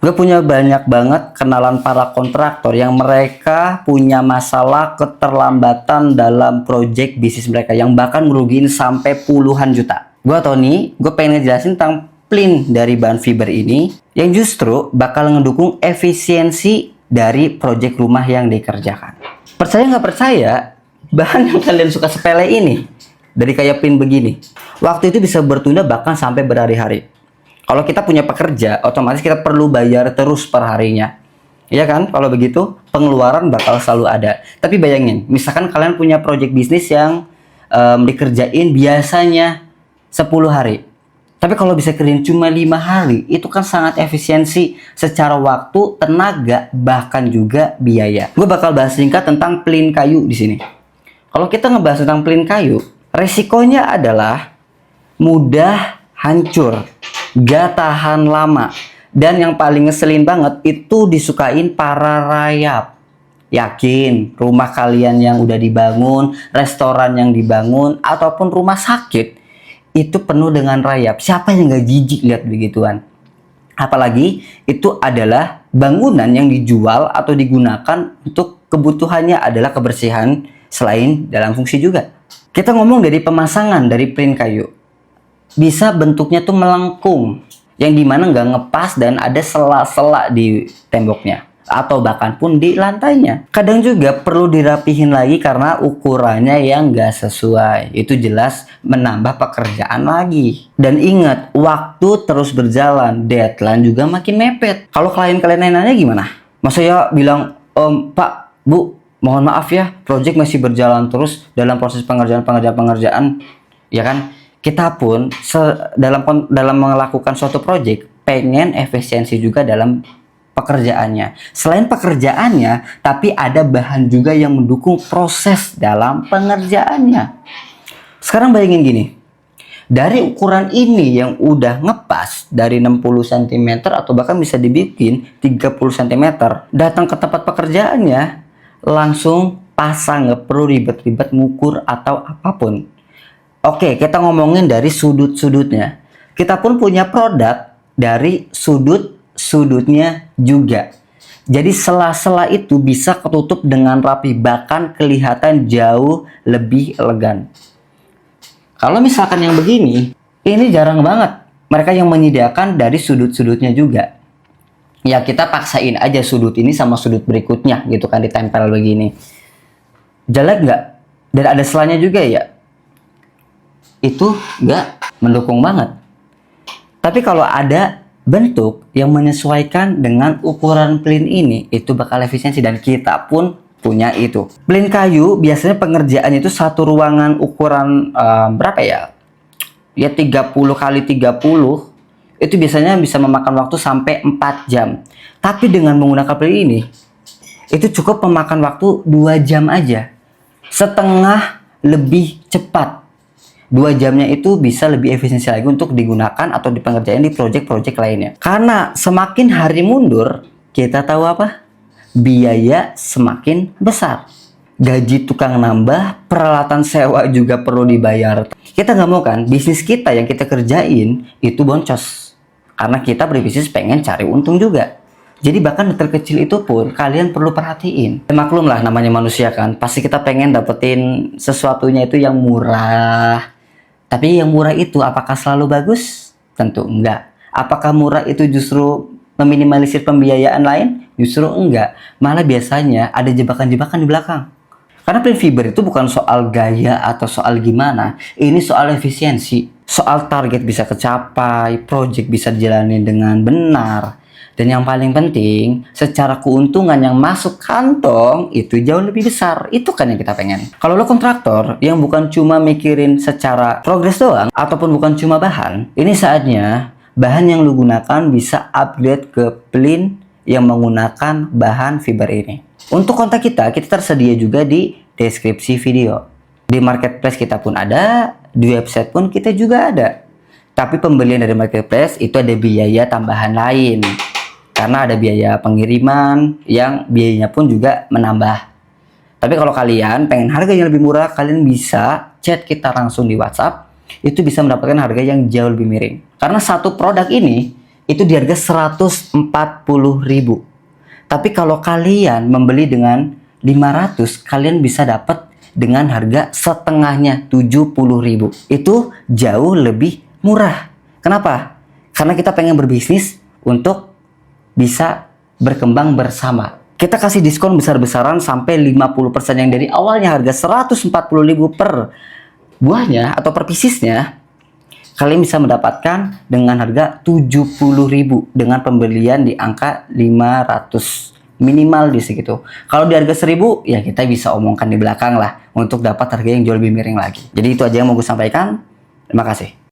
Gue punya banyak banget kenalan para kontraktor yang mereka punya masalah keterlambatan dalam project bisnis mereka yang bahkan ngerugiin sampai puluhan juta. Gue Tony, gue pengen ngejelasin tentang plin dari bahan fiber ini yang justru bakal ngedukung efisiensi dari project rumah yang dikerjakan. Percaya nggak percaya, bahan yang kalian suka sepele ini dari kayak plin begini, waktu itu bisa bertunda bahkan sampai berhari-hari. Kalau kita punya pekerja, otomatis kita perlu bayar terus per harinya. Iya kan? Kalau begitu, pengeluaran bakal selalu ada. Tapi bayangin, misalkan kalian punya project bisnis yang dikerjain biasanya 10 hari. Tapi kalau bisa kerjain cuma 5 hari, itu kan sangat efisiensi secara waktu, tenaga, bahkan juga biaya. Gue bakal bahas singkat tentang plin kayu di sini. Kalau kita ngebahas tentang plin kayu, resikonya adalah mudah hancur, gak tahan lama, dan yang paling ngeselin banget itu disukain para rayap. Yakin rumah kalian yang udah dibangun, restoran yang dibangun, ataupun rumah sakit itu penuh dengan rayap. Siapa yang gak jijik lihat begituan? Apalagi itu adalah bangunan yang dijual atau digunakan untuk kebutuhannya adalah kebersihan selain dalam fungsi juga. Kita ngomong dari pemasangan dari plin kayu. Bisa bentuknya tuh melengkung, yang dimana nggak ngepas dan ada sela-sela di temboknya atau bahkan pun di lantainya. Kadang juga perlu dirapihin lagi karena ukurannya yang nggak sesuai. Itu jelas menambah pekerjaan lagi. Dan ingat, waktu terus berjalan, deadline juga makin mepet. Kalau klien kalian nanya gimana? Masa ya bilang, Pak, Bu, mohon maaf ya, project masih berjalan terus dalam proses pengerjaan, ya kan? Kita pun dalam melakukan suatu project pengen efisiensi juga dalam pekerjaannya. Selain pekerjaannya, tapi ada bahan juga yang mendukung proses dalam pengerjaannya. Sekarang bayangin gini, dari ukuran ini yang udah ngepas dari 60 cm atau bahkan bisa dibikin 30 cm, datang ke tempat pekerjaannya langsung pasang, nggak perlu ribet-ribet ngukur atau apapun. Oke, kita ngomongin dari sudut-sudutnya. Kita pun punya produk dari sudut-sudutnya juga. Jadi sela-sela itu bisa ketutup dengan rapi, bahkan kelihatan jauh lebih elegan. Kalau misalkan yang begini, ini jarang banget. Mereka yang menyediakan dari sudut-sudutnya juga. Ya kita paksain aja sudut ini sama sudut berikutnya gitu kan, ditempel begini. Jelek nggak? Dan ada selanya juga ya. Itu nggak mendukung banget. Tapi kalau ada bentuk yang menyesuaikan dengan ukuran plin ini, itu bakal efisiensi dan kita pun punya itu. Plin kayu biasanya pengerjaan itu satu ruangan ukuran berapa ya? Ya 30 kali 30 itu biasanya bisa memakan waktu sampai 4 jam. Tapi dengan menggunakan plin ini, itu cukup memakan waktu 2 jam aja. Setengah lebih cepat. 2 jamnya itu bisa lebih efisiensi lagi untuk digunakan atau dipengerjain di project-project lainnya. Karena semakin hari mundur, kita tahu apa? Biaya semakin besar. Gaji tukang nambah, peralatan sewa juga perlu dibayar. Kita nggak mau kan bisnis kita yang kita kerjain itu boncos. Karena kita berbisnis pengen cari untung juga. Jadi bahkan detail kecil itu pun kalian perlu perhatiin. Maklum lah namanya manusia kan, pasti kita pengen dapetin sesuatunya itu yang murah. Tapi yang murah itu apakah selalu bagus? Tentu enggak. Apakah murah itu justru meminimalisir pembiayaan lain? Justru enggak. Malah biasanya ada jebakan-jebakan di belakang. Karena plin fiber itu bukan soal gaya atau soal gimana. Ini soal efisiensi. Soal target bisa kecapai, project bisa dijalani dengan benar. Dan yang paling penting, secara keuntungan yang masuk kantong itu jauh lebih besar. Itu kan yang kita pengen. Kalau lo kontraktor yang bukan cuma mikirin secara progres doang, ataupun bukan cuma bahan, ini saatnya bahan yang lo gunakan bisa upgrade ke plin yang menggunakan bahan fiber ini. Untuk kontak kita tersedia juga di deskripsi video. Di marketplace kita pun ada, di website pun kita juga ada. Tapi pembelian dari marketplace itu ada biaya tambahan lain. Karena ada biaya pengiriman yang biayanya pun juga menambah. Tapi kalau kalian pengen harga yang lebih murah, kalian bisa chat kita langsung di WhatsApp. Itu bisa mendapatkan harga yang jauh lebih miring. Karena satu produk ini itu di harga 140.000. Tapi kalau kalian membeli dengan 500, kalian bisa dapat dengan harga setengahnya 70.000. Itu jauh lebih murah. Kenapa? Karena kita pengen berbisnis untuk bisa berkembang bersama. Kita kasih diskon besar-besaran sampai 50% yang dari awalnya harga 140.000 per buahnya atau per piecesnya, kalian bisa mendapatkan dengan harga 70.000 dengan pembelian di angka 500 minimal di segitu. Kalau di harga 1.000 ya kita bisa omongkan di belakang lah untuk dapat harga yang jauh lebih miring lagi. Jadi itu aja yang mau gue sampaikan. Terima kasih.